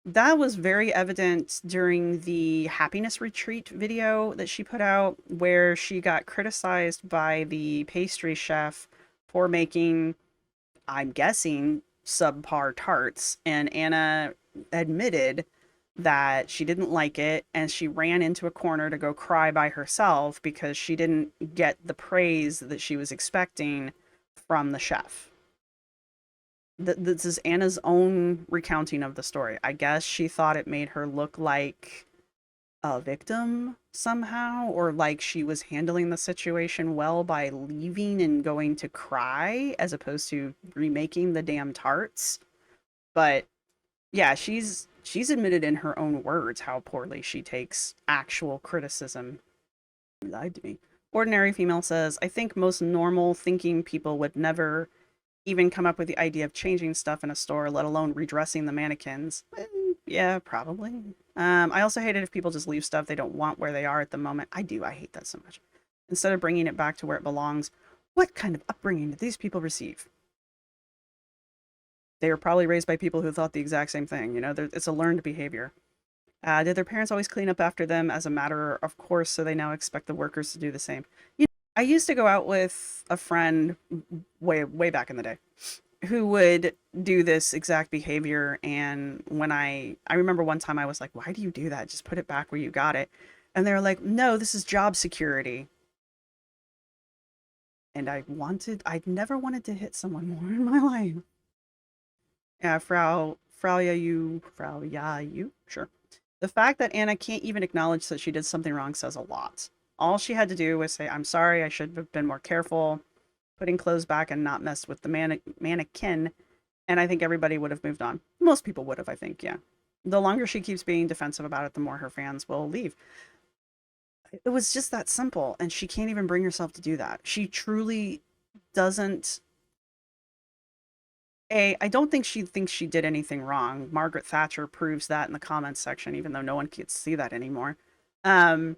that was very evident during the happiness retreat video that she put out where she got criticized by the pastry chef for making, I'm guessing, subpar tarts, and Anna admitted that she didn't like it and she ran into a corner to go cry by herself because she didn't get the praise that she was expecting from the chef. This is Anna's own recounting of the story. I guess she thought it made her look like a victim somehow, or like she was handling the situation well by leaving and going to cry as opposed to remaking the damn tarts. But yeah, she's admitted in her own words how poorly she takes actual criticism. You lied to me. Ordinary female says, I think most normal thinking people would never even come up with the idea of changing stuff in a store, let alone redressing the mannequins. Yeah, probably. I also hate it if people just leave stuff they don't want where they are at the moment. I do. I hate that so much. Instead of bringing it back to where it belongs, what kind of upbringing did these people receive? They were probably raised by people who thought the exact same thing. You know, it's a learned behavior. Did their parents always clean up after them as a matter of course, so they now expect the workers to do the same? You know, I used to go out with a friend way back in the day who would do this exact behavior, and when I remember one time I was like, why do you do that? Just put it back where you got it. And they were like, no, this is job security. And I'd never wanted to hit someone more in my life. Yeah, Frau Ya, you, sure. The fact that Anna can't even acknowledge that she did something wrong says a lot. All she had to do was say, I'm sorry, I should have been more careful, putting clothes back and not messed with the mannequin. And I think everybody would have moved on. Most people would have, I think, yeah. The longer she keeps being defensive about it, the more her fans will leave. It was just that simple. And she can't even bring herself to do that. She truly doesn't. I don't think she thinks she did anything wrong. Margaret Thatcher proves that in the comments section, even though no one can see that anymore. Um,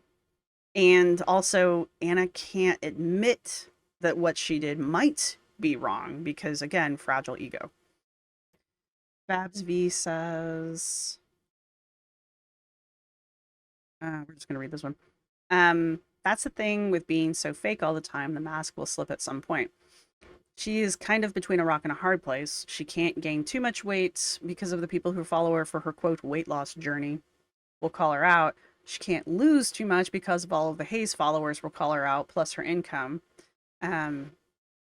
and also, Anna can't admit that what she did might be wrong because, again, fragile ego. Babs V says, we're just going to read this one. That's the thing with being so fake all the time. The mask will slip at some point. She is kind of between a rock and a hard place. She can't gain too much weight because of the people who follow her for her quote weight loss journey. Will call her out. She can't lose too much because of all of the Hayes followers will call her out, plus her income. Um,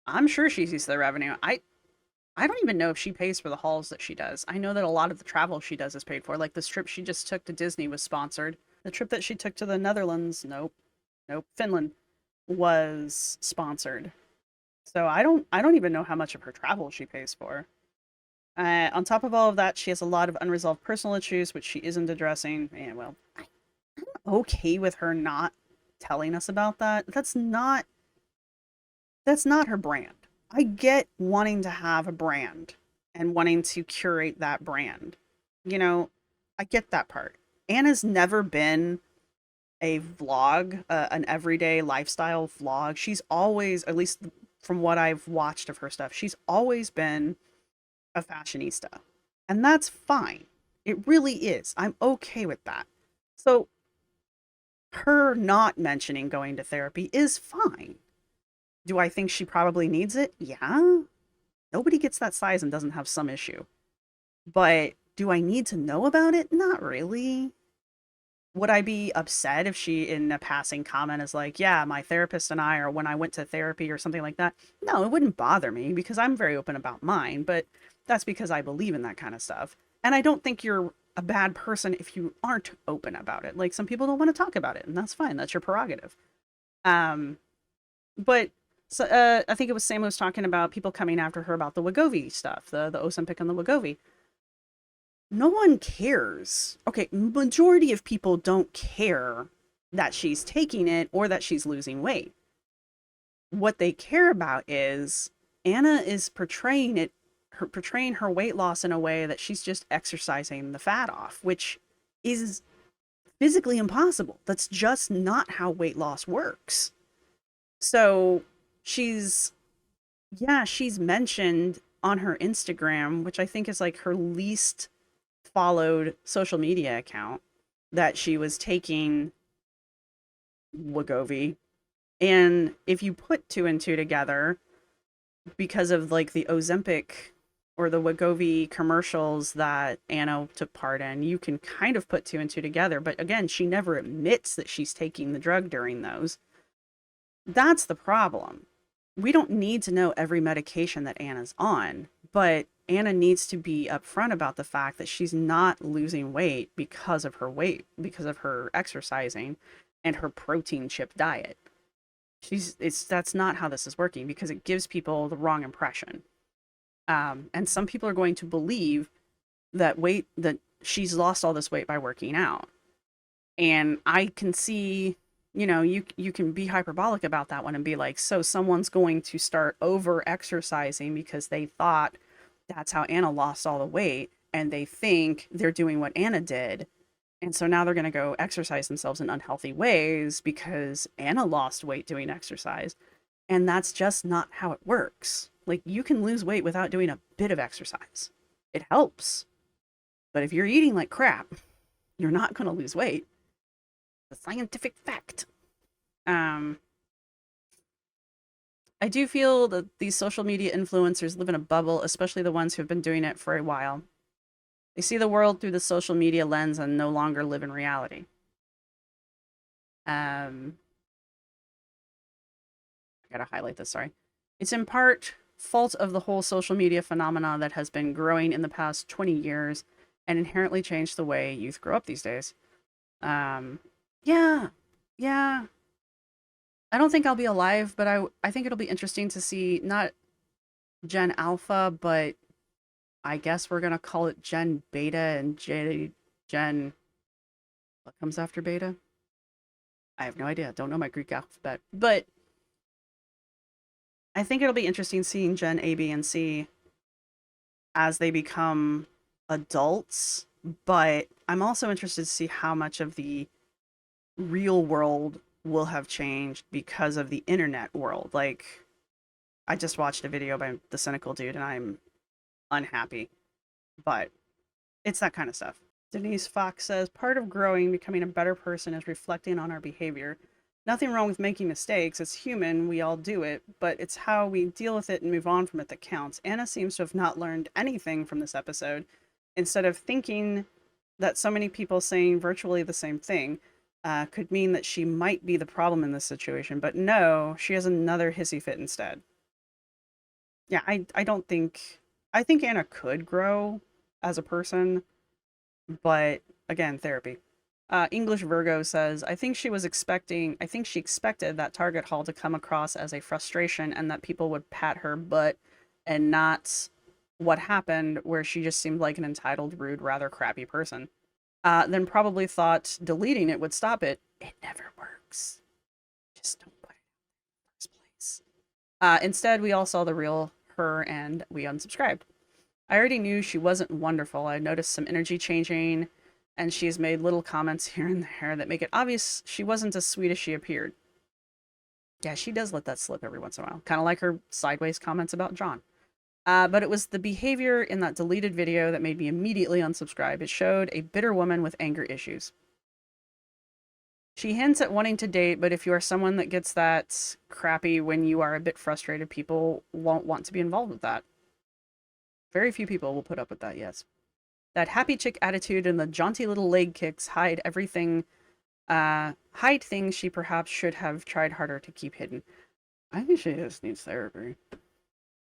I'm sure she sees the revenue. I don't even know if she pays for the hauls that she does. I know that a lot of the travel she does is paid for. Like this trip she just took to Disney was sponsored. The trip that she took to the Netherlands, nope, Finland was sponsored. So I don't even know how much of her travel she pays for. On top of all of that, she has a lot of unresolved personal issues, which she isn't addressing. And well, I'm okay with her not telling us about that. That's not her brand. I get wanting to have a brand and wanting to curate that brand. You know, I get that part. Anna's never been a vlog, an everyday lifestyle vlog. She's always, at least from what I've watched of her stuff, she's always been a fashionista. And that's fine. It really is. I'm okay with that. So her not mentioning going to therapy is fine. Do I think she probably needs it? Yeah. Nobody gets that size and doesn't have some issue. But do I need to know about it? Not really. Would I be upset if she, in a passing comment, is like, yeah, my therapist and I, or when I went to therapy or something like that? No, it wouldn't bother me because I'm very open about mine, but that's because I believe in that kind of stuff. And I don't think you're a bad person if you aren't open about it. Like some people don't want to talk about it, and that's fine. That's your prerogative. Um, but so I think it was Sam who was talking about people coming after her about the Wegovy stuff, the Ozempic and the Wegovy. No one cares. Okay, majority of people don't care that she's taking it or that she's losing weight. What they care about is Anna is portraying her weight loss in a way that she's just exercising the fat off, which is physically impossible. That's just not how weight loss works. So she's, yeah, she's mentioned on her Instagram, which I think is like her least followed social media account, that she was taking Wegovy. And if you put two and two together, because of like the Ozempic or the Wegovy commercials that Anna took part in, you can kind of put two and two together. But again, she never admits that she's taking the drug during those. That's the problem. We don't need to know every medication that Anna's on, but Anna needs to be upfront about the fact that she's not losing weight because of her exercising and her protein chip diet. That's not how this is working, because it gives people the wrong impression. And some people are going to believe that she's lost all this weight by working out. And I can see, you can be hyperbolic about that one and be like, so someone's going to start over exercising because they thought that's how Anna lost all the weight, and they think they're doing what Anna did. And so now they're going to go exercise themselves in unhealthy ways because Anna lost weight doing exercise. And that's just not how it works. Like, you can lose weight without doing a bit of exercise. It helps. But if you're eating like crap, you're not going to lose weight. The scientific fact. I do feel that these social media influencers live in a bubble, especially the ones who have been doing it for a while. They see the world through the social media lens and no longer live in reality. I gotta highlight this, sorry. It's in part fault of the whole social media phenomena that has been growing in the past 20 years and inherently changed the way youth grow up these days. Yeah. I don't think I'll be alive, but I think it'll be interesting to see not Gen Alpha, but I guess we're gonna call it Gen Beta and Gen. What comes after Beta? I have no idea. Don't know my Greek alphabet, but I think it'll be interesting seeing Gen A, B, and C as they become adults. But I'm also interested to see how much of the real world will have changed because of the internet world. Like, I just watched a video by the Cynical Dude and I'm unhappy, but it's that kind of stuff. Denise Fox says, part of growing, becoming a better person is reflecting on our behavior. Nothing wrong with making mistakes. It's human. We all do it, but it's how we deal with it and move on from it that counts. Anna seems to have not learned anything from this episode. Instead of thinking that so many people saying virtually the same thing could mean that she might be the problem in this situation, but no, she has another hissy fit instead. Yeah, I don't think... I think Anna could grow as a person, but again, therapy. English Virgo says, I think she expected that Target haul to come across as a frustration and that people would pat her butt, and not what happened where she just seemed like an entitled, rude, rather crappy person. Then probably thought deleting it would stop it. It never works. Just don't put it in the first place. Instead, we all saw the real her and we unsubscribed. I already knew she wasn't wonderful. I noticed some energy changing, and she's made little comments here and there that make it obvious she wasn't as sweet as she appeared. Yeah, she does let that slip every once in a while. Kind of like her sideways comments about John. But it was the behavior in that deleted video that made me immediately unsubscribe. It showed a bitter woman with anger issues. She hints at wanting to date, but if you are someone that gets that crappy when you are a bit frustrated, people won't want to be involved with that. Very few people will put up with that, yes. That happy chick attitude and the jaunty little leg kicks hide things she perhaps should have tried harder to keep hidden. I think she just needs therapy.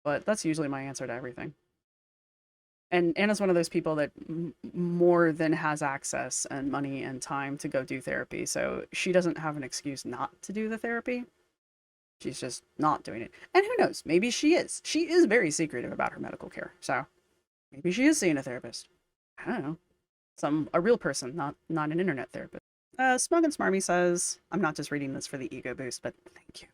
But that's usually my answer to everything. And Anna's one of those people that more than has access and money and time to go do therapy. So she doesn't have an excuse not to do the therapy. She's just not doing it. And who knows? Maybe she is. She is very secretive about her medical care. So maybe she is seeing a therapist. I don't know. A real person, not an internet therapist. Smug and Smarmy says, I'm not just reading this for the ego boost, but thank you.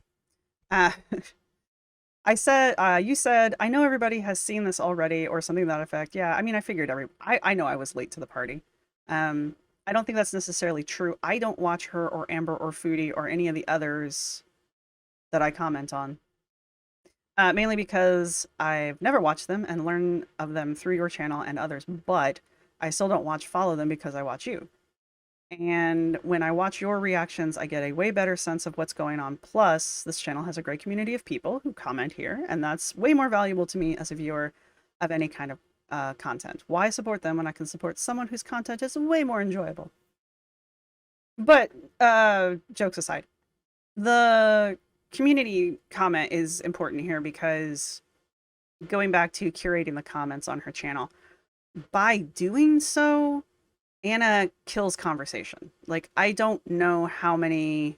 You said, I know everybody has seen this already, or something to that effect. Yeah, I mean, I figured I know I was late to the party. I don't think that's necessarily true. I don't watch her or Amber or Foodie or any of the others that I comment on. Mainly because I've never watched them and learned of them through your channel and others, but I still don't follow them because I watch you. And when I watch your reactions, I get a way better sense of what's going on. Plus, this channel has a great community of people who comment here, and that's way more valuable to me as a viewer of any kind of content. Why support them when I can support someone whose content is way more enjoyable? But jokes aside, the community comment is important here because going back to curating the comments on her channel, by doing so, Anna kills conversation. Like, I don't know how many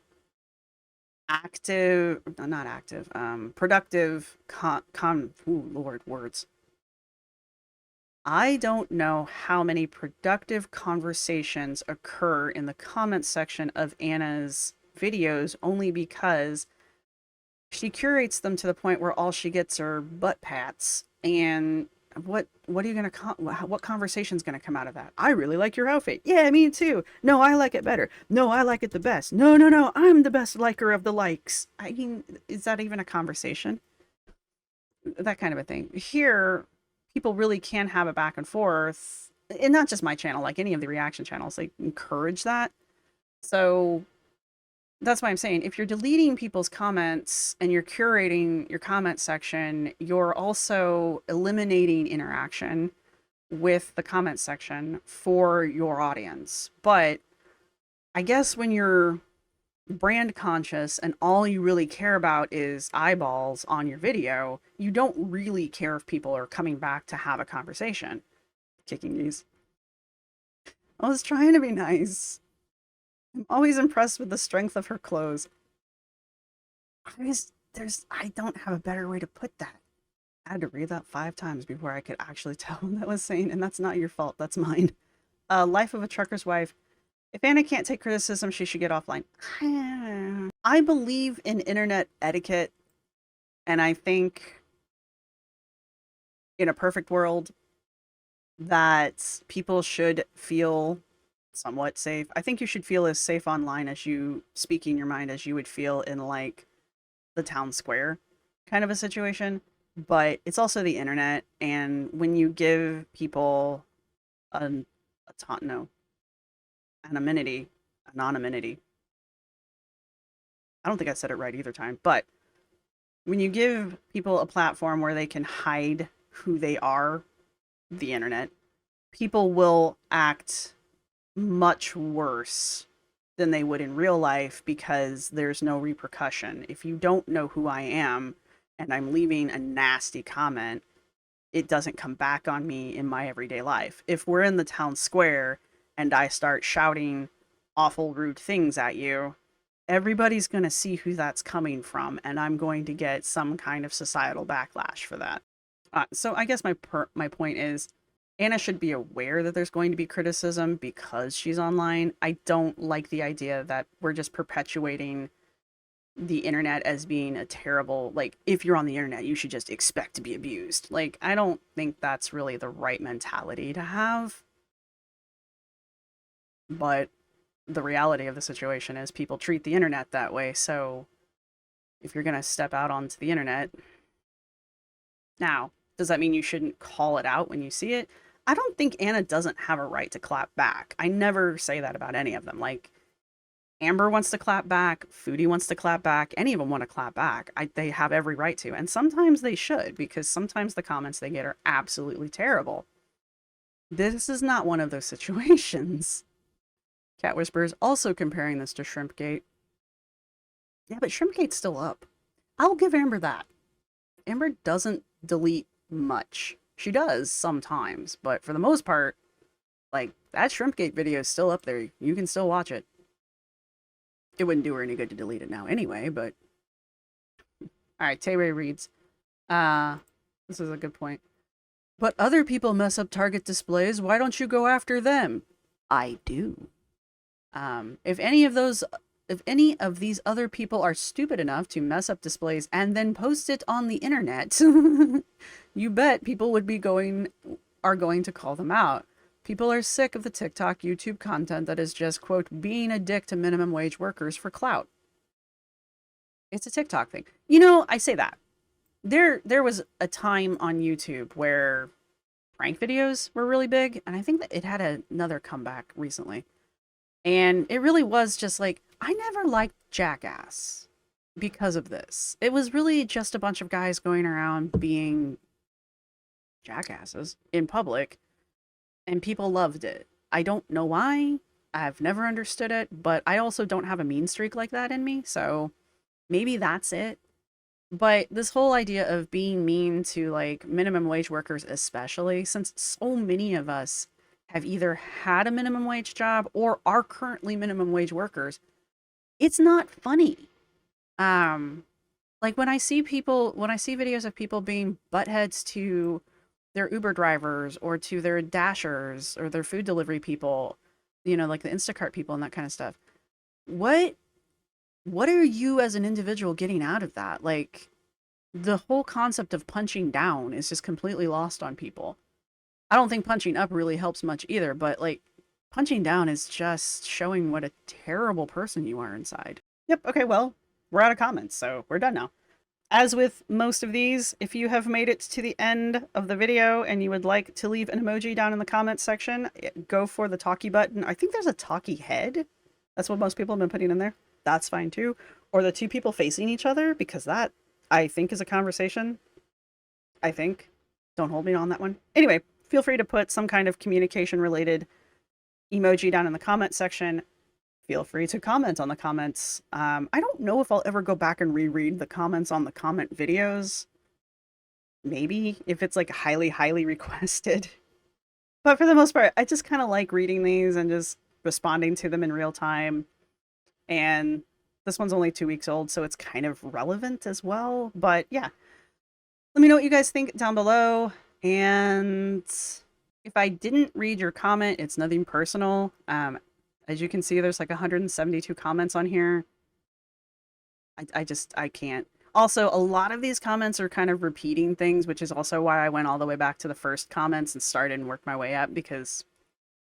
active, not active, productive ooh, Lord, words. I don't know how many productive conversations occur in the comment section of Anna's videos only because she curates them to the point where all she gets are butt pats. And what are you gonna what conversation's gonna come out of that? I really like your outfit. Yeah, me too. No, I like it better. No, I like it the best. No, no, no, I'm the best liker of the likes. I mean, is that even a conversation? That kind of a thing. Here, people really can have a back and forth, and not just my channel, like any of the reaction channels. They encourage that. So that's why I'm saying if you're deleting people's comments and you're curating your comment section, you're also eliminating interaction with the comment section for your audience. But I guess when you're brand conscious and all you really care about is eyeballs on your video, you don't really care if people are coming back to have a conversation. Kicking these. I was trying to be nice. I'm always impressed with the strength of her clothes. I don't have a better way to put that. I had to read that 5 times before I could actually tell what that was saying, and that's not your fault, that's mine. Life of a Trucker's Wife. If Anna can't take criticism, she should get offline. I believe in internet etiquette, and I think in a perfect world that people should feel somewhat safe. I think you should feel as safe online as you speaking your mind as you would feel in like the town square kind of a situation. But it's also the internet, and when you give people no, anonymity. I don't think I said it right either time, but when you give people a platform where they can hide who they are, the internet, people will act much worse than they would in real life because there's no repercussion. If you don't know who I am and I'm leaving a nasty comment, it doesn't come back on me in my everyday life. If we're in the town square and I start shouting awful, rude things at you, everybody's going to see who that's coming from, and I'm going to get some kind of societal backlash for that. So I guess my point is, Anna should be aware that there's going to be criticism because she's online. I don't like the idea that we're just perpetuating the internet as being a terrible, like, if you're on the internet, you should just expect to be abused. Like, I don't think that's really the right mentality to have. But the reality of the situation is people treat the internet that way. So if you're going to step out onto the internet, now, does that mean you shouldn't call it out when you see it? I don't think Anna doesn't have a right to clap back. I never say that about any of them. Like, Amber wants to clap back, Foodie wants to clap back, any of them want to clap back. They have every right to, and sometimes they should, because sometimes the comments they get are absolutely terrible. This is not one of those situations. Cat Whisperers also comparing this to Shrimpgate. Yeah, but Shrimpgate's still up. I'll give Amber that. Amber doesn't delete much. She does sometimes, but for the most part, like, that Shrimpgate video is still up there. You can still watch it. It wouldn't do her any good to delete it now anyway, but... Alright, Tay-Ray reads. This is a good point. But other people mess up target displays. Why don't you go after them? I do. If any of these other people are stupid enough to mess up displays and then post it on the internet, you bet people are going to call them out. People are sick of the TikTok, YouTube content that is just, quote, being a dick to minimum wage workers for clout. It's a TikTok thing. You know, I say that. There was a time on YouTube where prank videos were really big, and I think that it had another comeback recently. And it really was just like, I never liked Jackass because of this. It was really just a bunch of guys going around being jackasses in public, and people loved it. I don't know why. I've never understood it, but I also don't have a mean streak like that in me, so maybe that's it. But this whole idea of being mean to like minimum wage workers, especially since so many of us have either had a minimum wage job or are currently minimum wage workers, it's not funny. Um, like when I see videos of people being buttheads to their Uber drivers or to their dashers or their food delivery people, like the Instacart people and that kind of stuff. What what are you as an individual getting out of that? Like the whole concept of punching down is just completely lost on people. I don't think punching up really helps much either, but like punching down is just showing what a terrible person you are inside. Yep, okay, well, we're out of comments, so we're done now. As with most of these, if you have made it to the end of the video and you would like to leave an emoji down in the comments section, go for the talkie button. I think there's a talkie head. That's what most people have been putting in there. That's fine too. Or the two people facing each other, because that, I think, is a conversation. I think. Don't hold me on that one. Anyway, feel free to put some kind of communication-related emoji down in the comment section. Feel free to comment on the comments. I don't know if I'll ever go back and reread the comments on the comment videos. Maybe, if it's like highly, highly requested. But for the most part, I just kind of like reading these and just responding to them in real time. And this one's only 2 weeks old, so it's kind of relevant as well. But yeah, let me know what you guys think down below. And if I didn't read your comment, it's nothing personal. As you can see, there's like 172 comments on here. I can't. Also, a lot of these comments are kind of repeating things, which is also why I went all the way back to the first comments and started and worked my way up, because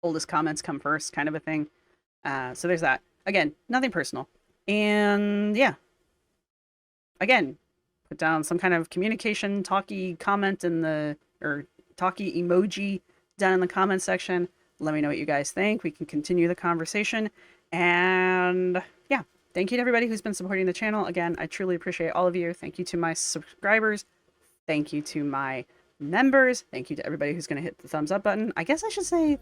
oldest comments come first kind of a thing. So there's that. Again, nothing personal. And yeah. Again, put down some kind of communication, talkie comment or talkie emoji down in the comment section. Let me know what you guys think. We can continue the conversation. And yeah, thank you to everybody who's been supporting the channel. Again, I truly appreciate all of you. Thank you to my subscribers. Thank you to my members. Thank you to everybody who's going to hit the thumbs up button. I guess I should say